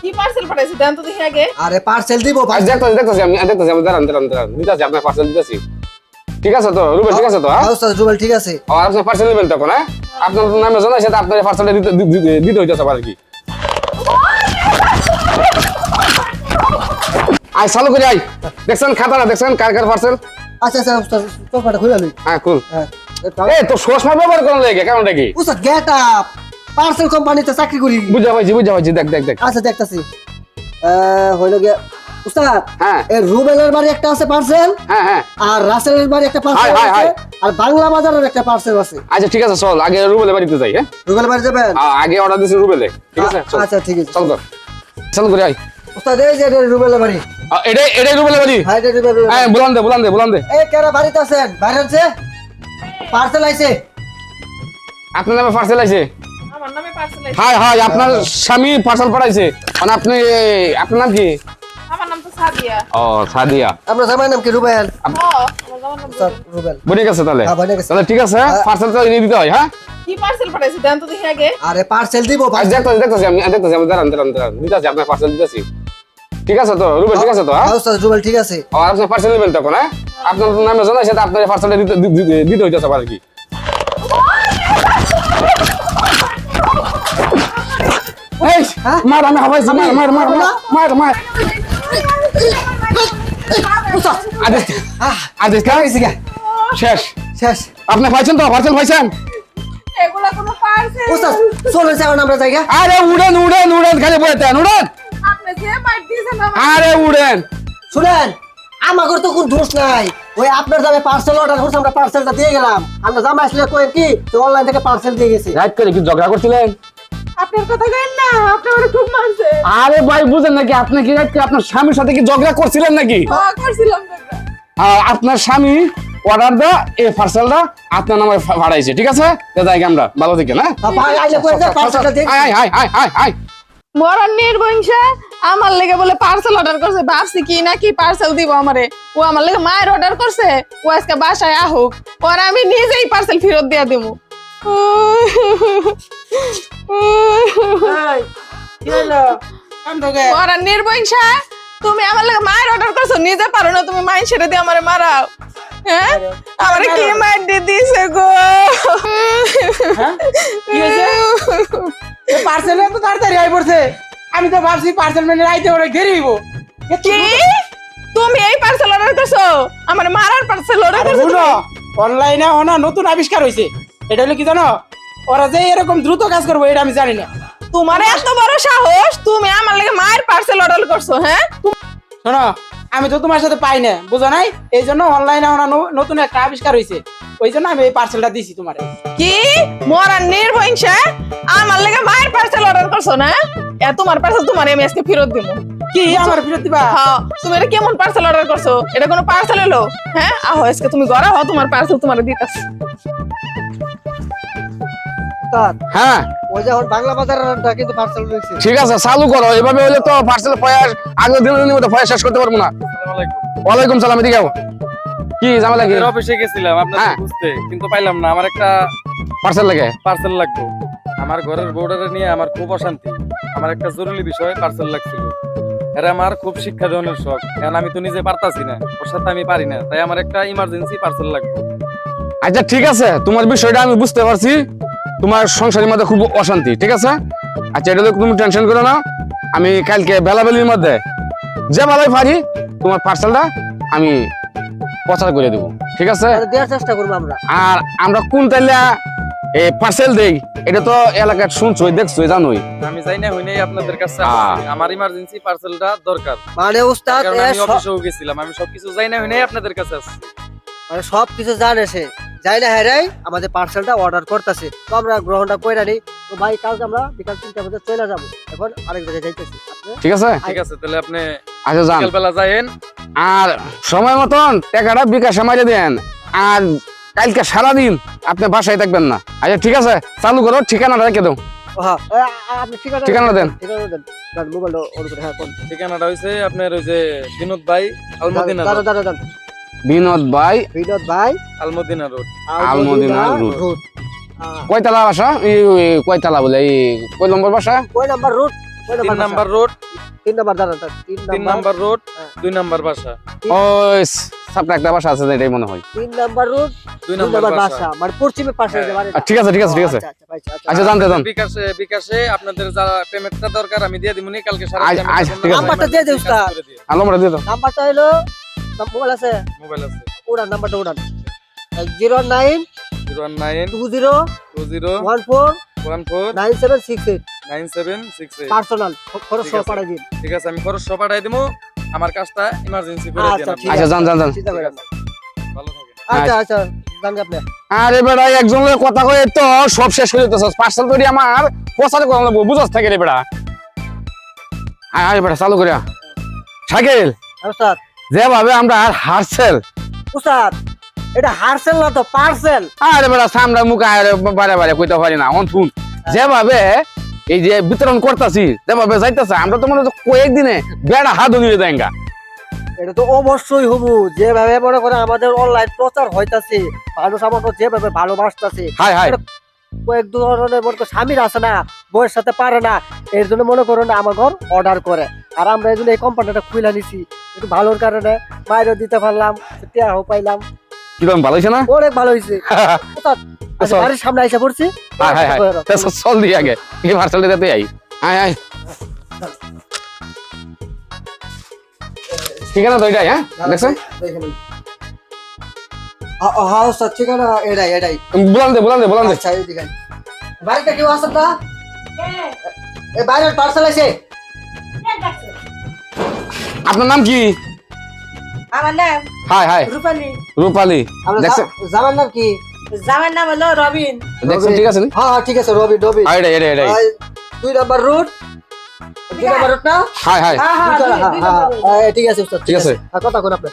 কি পার্সেল পাঠাইছি দেন তো দেখি আগে। আরে পার্সেল দিব ভাই। দেখতেছি আমি দাঁড়ান দিতেছি আপনার পার্সেল দিতেছি। ঠিক আছে তো রুবেল, ঠিক আছে তো? হ্যাঁ ওস্তাদ রুবেল ঠিক আছে। আর আপনি পার্সেল নেবেন তখন? হ্যাঁ আপনার নামে জানাই সেটা আপনার পার্সেলটা দিতে হইতেছে আর কি। আয় চালু করে আয়, দেখছেন খাতাটা, দেখছেন কার কার পার্সেল? আচ্ছা আচ্ছা ওস্তাদ চোখটা খুলে লই। হ্যাঁ খুল। হ্যাঁ এই তো চশমা ব্যবহার করার লাগে কারণটা কি? ওস্তাদ গেট আপ পার্সেল কোম্পানিতে চাকরি করি। বুঝা পাইছি দেখ। আচ্ছা দেখতাছি হইলো গিয়া ওস্তাদ। হ্যাঁ এই রুবেলের বাড়ি একটা আছে পার্সেল, হ্যাঁ আর রাসেলের বাড়ি একটা পার্সেল হাই, আছে, হাই। আর বাংলা বাজারের একটা পার্সেল আছে। আচ্ছা ঠিক আছে চল আগে রুবেলের বাড়িতে যাই। হ্যাঁ রুবেল বাড়ি যাবেন? আগে অর্ডার দিছি রুবেলে, ঠিক আছে চল। আচ্ছা ঠিক আছে চল কর, চল করে আয়। ওস্তাদ এই যে এটা রুবেলের বাড়ি। এটাই রুবেলের বাড়ি? হ্যাঁ এটা রুবেলের বাড়ি। হ্যাঁ বুলান দে। এই কেরা বাড়িতে আছেন? বাইরে আছে পার্সেল আইছে। আপনার নামে পার্সেল আইছে? আমার নামে পার্সেল আইছে। হাই আপনার স্বামী পার্সেল পাঠাইছে। মানে আপনার নাম কি? আমার নাম তো সাদিয়া। ও সাদিয়া। আপনার জামাইয়ের নাম কি? রুবেল। আমার জামার নাম ওস্তাদ রুবেল। বনে গেছে তাহলে? হ্যাঁ, বনে গেছে। তাহলে ঠিক আছে পার্সেল তো এনে দিতে হয়। হ্যাঁ কি পার্সেল পাঠাইছি দেন তো দেখি আগে। আরে পার্সেল দিব ভাই। দেখতেছি আমি দাঁড়ান দিতেছি আপনার পার্সেল দিতেছি। ঠিক আছে তো রুবেল, ঠিক আছে তো? হ্যাঁ হ্যাঁ ওস্তাদ রুবেল ঠিক আছে। আর আপনি পার্সেল নেবেন তখন? হ্যাঁ আপনার নামে জানাই সেটা আপনার পার্সেলটা দিতে হইতেছে আর কি। এই হ্যাঁ? মার আমি হাবাইছি, মার ওস্তাদ আদেশ শেষ। শেষ। আপনি পাইছেন তো পার্সেল পাইছেন? এগুলা কোনো পার্সেল। ওস্তাদ চলে যাবেন আমরা জায়গা। আরে উড়েন খালি বইতেন উড়েন। আপনি যে পাঠ দিয়েছেন আমার আরে উড়েন। শুনেন আমাদের তো কোনো দোষ নাই, ওই আপনার জামাই পার্সেল অর্ডার করছে, আমরা পার্সেলটা দিয়ে গেলাম। আমরা জামাই আসলে কই কি অনলাইন থেকে পার্সেল দিয়ে গেছে। রাইট করে কি ঝগড়া করছিলেন? আপনার কথা কইন না, আপনি আমারে খুব মারছে। আরে ভাই বুঝেন নাকি আপনি কি রাইট করে আপনার স্বামীর সাথে কি ঝগড়া করছিলেন নাকি? করছিলাম তোমরা। আপনার স্বামী অর্ডার দেওয়া এই পার্সেলটা আপনার নামে ভাড়াইছে, ঠিক আছে? যাই আমরা ভালো থেকে না। ভাই আইলে কই যে পার্সেলটা দিয়ে আয় মরার নির্বংশে আমার লেগে বলে পার্সেল অর্ডার করছে। ভাবছি কি না কি পার্সেল দিব আমারে। ও আমার লেগে মায়ের অর্ডার করছে, ও আজকে বাসায় আহুক, ওর আমি নিজেই পার্সেল ফেরত দিয়া দেবো। কি হলো কান্দোগে? মরার নির্বংশে তুমি আমার লেগে মায়ের অর্ডার করছো, নিজে পারো না তুমি মাইন ছেড়ে দিয়ে আমারে মারাও। হ্যাঁ আমারে কি মার দিয়ে দিছে গো। কি হয়েছে? পার্সেল তো তাড়াতাড়ি আই পড়ছে। আমি তো ভাবছি পার্সেল মানে রাইতে ওরে ঘেরিব। কি তুমি এই পার্সেল অর্ডার করছো? আমার মারার পার্সেল অর্ডার আরে করছো শুনো, তুমি? অনলাইনে ওনা নতুন আবিষ্কার হইছে। এটা হলো কি জানো? ওরা যে এরকম দ্রুত কাজ করবে এটা আমি জানি না। তোমার এত বড় সাহস, তুমি আমার লাগে মায়ের পার্সেল অর্ডার করছো? হ্যাঁ শোনো, আমি তো তোমার সাথে পাই না, বুঝো নাই? এই জন্য অনলাইনে ওনা নতুন একটা আবিষ্কার হইছে, ওই জন্য আমি এই পার্সেলটা দিছি তোমারে। কি মরার নির্বংশে আমার লাগে মায়ের পার্সেল অর্ডার করছো না? তোমার পার্সেল তোমার আমি আজকে ফেরত দিব। কি আমার ফেরত দিবা? হ্যাঁ তুমি এটা কেমন পার্সেল অর্ডার করছো? এটা কোনো পার্সেল হলো? হ্যাঁ আহো আজকে তুমি ঘরে হও, তোমার পার্সেল তোমার দিতাছি। ওস্তাদ হ্যাঁ ওই যে এখন বাংলা বাজারেরটা কিন্তু পার্সেল রয়েছে। ঠিক আছে চালু করো, এভাবে হলে তো পার্সেল ফয়ার আগের দিনের মতো ফয়ার শেষ করতে পারবো না। ওয়ালাইকুম সালাম, এদিকে আও। কি ঝামেলা কি? আপনাদের অফিসে গেছিলাম আপনাদের হ্যাঁ। খুঁজতে, কিন্তু পাইলাম না। আমার একটা পার্সেল লাগে? পার্সেল লাগবে। আমার ঘরের বউডারে নিয়ে আমার খুব অশান্তি। আমার একটা জরুরি বিষয়ে পার্সেল লাগছিল। এরা আমার খুব শিক্ষা দেওয়ানোর শখ, কারণ আমি তো নিজে পারতাছি না, ওর সাথে আমি পারি না, তাই আমার একটা ইমার্জেন্সি পার্সেল লাগবে। আচ্ছা ঠিক আছে, তোমার বিষয়টা আমি বুঝতে পারছি। তোমার সংসারের মধ্যে খুব অশান্তি, ঠিক আছে? আচ্ছা এটা তো তুমি টেনশন করো না। আমি কালকে বেলাবেলির মধ্যে যে বেলায় পারি তোমার পার্সেলটা আমি প্রচার করে দেবো, ঠিক আছে? দেওয়ার চেষ্টা করবো আমরা। আর আমরা কোন তাইলা এই পার্সেল দেই এটা তো এলাকার শুনছোই দেখছোই জানোই। আমি যাই না হইনি আপনাদের কাছে হ্যাঁ। আসছি। আমার ইমার্জেন্সি পার্সেলটা দরকার, মানে ওস্তাদ কারণ আমি অফিসেও গেছিলাম। আমি সবকিছু যাই না হইনি আপনাদের কাছে আসছি। মানে সব কিছু জানে সে, যাই না হেরাই আমাদের পার্সেলটা অর্ডার করতেছে, তো আমরা গ্রহণটা কইরা নেই। তো ভাই কালকে আমরা বিকাল 3টার মধ্যে চলে যাবো, এখন আরেক জায়গায় যাইতেছি। ঠিক আছে ঠিক আছে, তাহলে আপনি আচ্ছা যান। বিকালবেলা যাইেন। আর সময় মতন টাকাটা বিকাশে মাইরে দেন। আর কালকে সারাদিন আপনি বাসায় থাকবেন না। আচ্ছা ঠিক আছে চালু করো, ঠিকানাটা রেখে দাও। হ্যাঁ আপনি ঠিকানা ঠিকানা দেন। ঠিকানা দেন, মোবাইলটা অন করে। হ্যাঁ কোন ঠিকানাটা হইছে আপনার ওই যে বিনোদ ভাই আলমদিনা দাঁড়া রোড। দাঁড়া দাঁড়া বিনোদ ভাই বিনোদ ভাই Almadina road. Almadina road. Road. কয়তলা বাসা? কয়তলা বলে এই কয় নম্বর বাসা? কয় number road? 3 number road, 3 number দাঁড়ান 3 নাম্বার রোড, হ্যাঁ। 2 নাম্বার বাসা, ওই সাপটা একটা বাসা আছে এটাই মনে হয়। 3 নাম্বার রোড 2 2 নাম্বার নাম্বার বাসা। বাসা মানে পশ্চিমে পাশে যে বাড়ি। ঠিক আছে ঠিক আছে ঠিক আছে। আচ্ছা পাইছি, আচ্ছা জানতে জান। বিকাশে আপনাদের যা পেমেন্টটা দরকার আমি দিয়ে দিমুনি কালকে সারা আজ- দিন আজ ঠিক আছে। নাম্বারটা দিয়ে দিও উস্তাদ। আলমরা দিয়ে দাও। নাম্বারটা হলো মোবাইল আছে মোবাইল আছে উড়ান নাম্বারটা উড়ান 09 019 20 20 14 14 9768 9768। পার্সোনাল খরচ ঠিক সহ আছে। পাঠাই দিন। ঠিক আছে আমি খরচ সব পাঠাই দিমু, আমার কাজটা ইমার্জেন্সি করে দেন আচ্ছা আপনি। ঠিক আচ্ছা আছে জান জান জান। চিন্তা করেন না। ভালো থাকেন। আচ্ছা আচ্ছা জানগে আপনি আরে বেড়া একজন লোকের কথা কয়ে তো সব শেষ করে দিতেছস। পার্সেল তৈরি আমার পছন্দ করে লাগবো, বুঝছ থাকে রে বেড়া। আরে বেড়া চালু করে শাকিল, উস্তাদ যেভাবে আমরা আর হারসেল, উস্তাদ এটা হারসেল না তো পার্সেল। আরে বেড়া সামরা মুখে আরে বারে বারে কইতে পারি না। অন শুন, যেভাবে এই যে বিতরণ করতেছি, যেভাবে যাইতেছে, আমরা তো মনে হচ্ছে কয়েকদিনে বেড়া হাত নিয়ে যায়গা। এটা তো অবশ্যই হবো, যেভাবে মনে করে আমাদের অনলাইন প্রচার হইতাছে, মানুষ আমাকে যেভাবে ভালোবাসতেছে, হাই হাই কয়েক ধরনের মনে করো স্বামীর আছে না, বউয়ের সাথে পারে না, এর জন্য মনে করো না আমার ঘর অর্ডার করে। আর আমরা এই জন্য এই কোম্পানিটা খুলে নিছি একটু ভালোর কারণে, বাইরে দিতে পারলাম, টিয়াও পাইলাম, কিরকম ভালো হয়েছে না? অনেক ভালো হয়েছে। আচ্ছা, বাড়ির সামনে আইসা পড়ছি। হাই হাই হাই চল দিয়ে আগে এই পার্সেলটা দিতে আই। আয় আয় ঠিকানা তো এটাই, হ্যাঁ দেখছেন? হ্যাঁ ওস্তাদ ঠিকানা এটাই এটাই। বলান দে বলান দে বলান দে। আচ্ছা এইদিকে বাড়িতে কেউ আসেন না? এই বাইরের পার্সেল আছে। আপনার নাম কি? আমার নাম হাই হাই রূপালী। রূপালী। আমরা দেখছেন জামার নাম কি? জামার নাম হলো রবিন। দেখছেন ঠিক আছে নি? হ্যাঁ হ্যাঁ ঠিক আছে রবি রবি। হাই এটাই এটাই এটাই। 2 নাম্বার রুট 2 নাম্বার রুট না? হাই হাই হ্যাঁ হ্যাঁ হ্যাঁ দুই হ্যাঁ নম্বর। হ্যাঁ, ঠিক আছে উস্তাদ ঠিক আছে। হ্যাঁ, কথা কোন আপনি?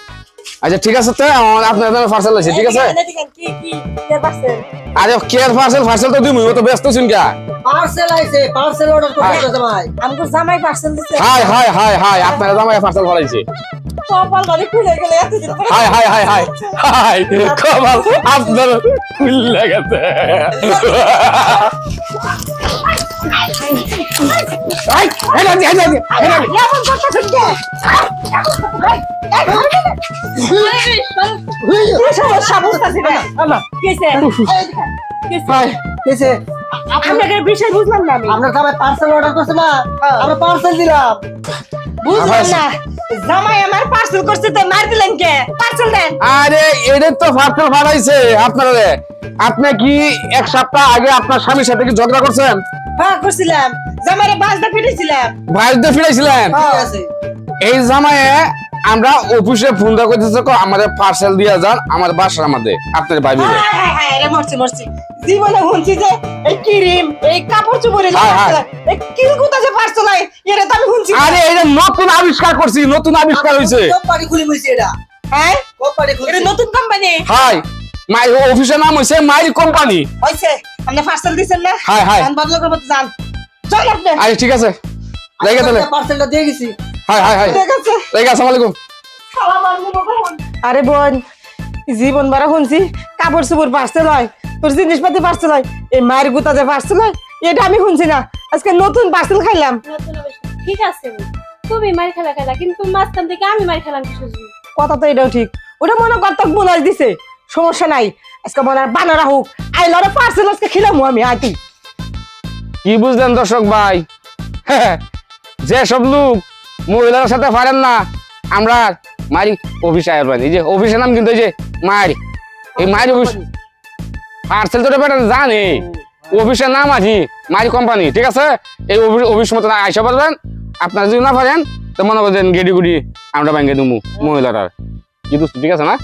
আচ্ছা ঠিক আছে তো আপনার নামে পার্সেল আছে ঠিক আছে? এদিকে কি কি কে পারছেন? আরে কেয়ার পার্সেল তো দিমু, ও তো ব্যস্ত ছিন কা। পার্সেল আইছে, পার্সেল অর্ডার করতে জামাই। আমাকে জামাই পার্সেল দিছে। হাই হাই হাই হাই আপনার জামাই পার্সেল ফলাইছে। কপাল ধরে খুলে গেলে এতদিন পরে। হাই হাই হাই হাই হাই কমাল আপনার ফুল লাগাতে। হাই হেলা দি হেলা দি হেলা দি। এমন করতেছেন কে? কি সমস্যা বুঝতাছি না। আল্লাহ কিসে? কিসে? হাই কিছে? আপনাদের বিষয় বুঝলাম না আমি। আপনার জামাই পার্সেল অর্ডার করছে না? আমরা পার্সেল দিলাম। বুঝলাম না। জামাই আমার পার্সেল করছে তো মার দিলেন কে? পার্সেল দেন। আরে এদের তো পার্সেল ফাটাইছে আপনারে। আপনি কি এক সপ্তাহ আগে আপনার স্বামীর সাথে কি ঝগড়া করছেন? হ্যাঁ করছিলাম। জামাইরে বাসটা পিটেছিলাম। ভাইতে ফিরাইছিলেন? ঠিক আছে। এই জামায়ে আমরা অফিসে ফোন দা করতেছে আমাদের পার্সেল দিয়ে যান আমার বাসার মধ্যে আপনার ভাই মিলে। হ্যাঁ হ্যাঁ হ্যাঁ রে মরছি। জীবনে শুনছি যে এই ক্রিম, এই কাপড় চোপড়ে হ্যাঁ, হ্যাঁ। এই কিলকুতা যে পার্সেল হয় এরা তো আমি শুনছি না। আরে এটা নতুন আবিষ্কার করছি, নতুন আবিষ্কার হয়েছে। কোম্পানি খুলে হইছে এটা। হ্যাঁ কোম্পানি এটা খুলে। নতুন কোম্পানি হাই মাই অফিসের নাম হইছে মাই কোম্পানি। হইছে। আপনি পার্সেল দিছেন না? হাই হাই গান বদল করবো তো যান। চল আপনি। আরে ঠিক আছে লেগে তাহলে। পার্সেলটা দিয়ে গেছি। হাই হাই হাই ঠিক আছে। লেগে আসসালামু আলাইকুম। আরে বোন জীবন বারা শুনছি কাপড় চোপড় পার্সেল হয়, তোর জিনিসপাতি পার্সেল হয়, এই মায়ের গুতা যে পার্সেল হয় এটা আমি শুনছি না। আজকে নতুন পার্সেল খাইলাম। নতুন আবিষ্কার। ঠিক আছে তুমি মার খেলা কিন্তু মাঝখান থেকে আমি মার খেলাম কিছু কথা তো এটাও ঠিক। ওটা মনে কর্তক বোনাস দিছে, সমস্যা নাই। আজকে মনে হয় বানারা হোক আইলরে পার্সেল আজকে খেলাম আমি আইতি। কি বুঝলেন দর্শক ভাই? যে সব লোক মহিলার সাথে পারেন না, আমরা মারি অফিসে আয়ার পারি। এই যে অফিসের নাম কিন্তু এই যে মারি, এই মারি অফিস পার্সেল তো বেটা জানে অফিসের নাম আছে মারি কোম্পানি। ঠিক আছে, এই অফিস মতো আইসা পারবেন। আপনারা যদি না পারেন তো মনে করেন গেডি গুডি আমরা ব্যাংকে দেবো মহিলার। কি দোস্ত ঠিক আছে না?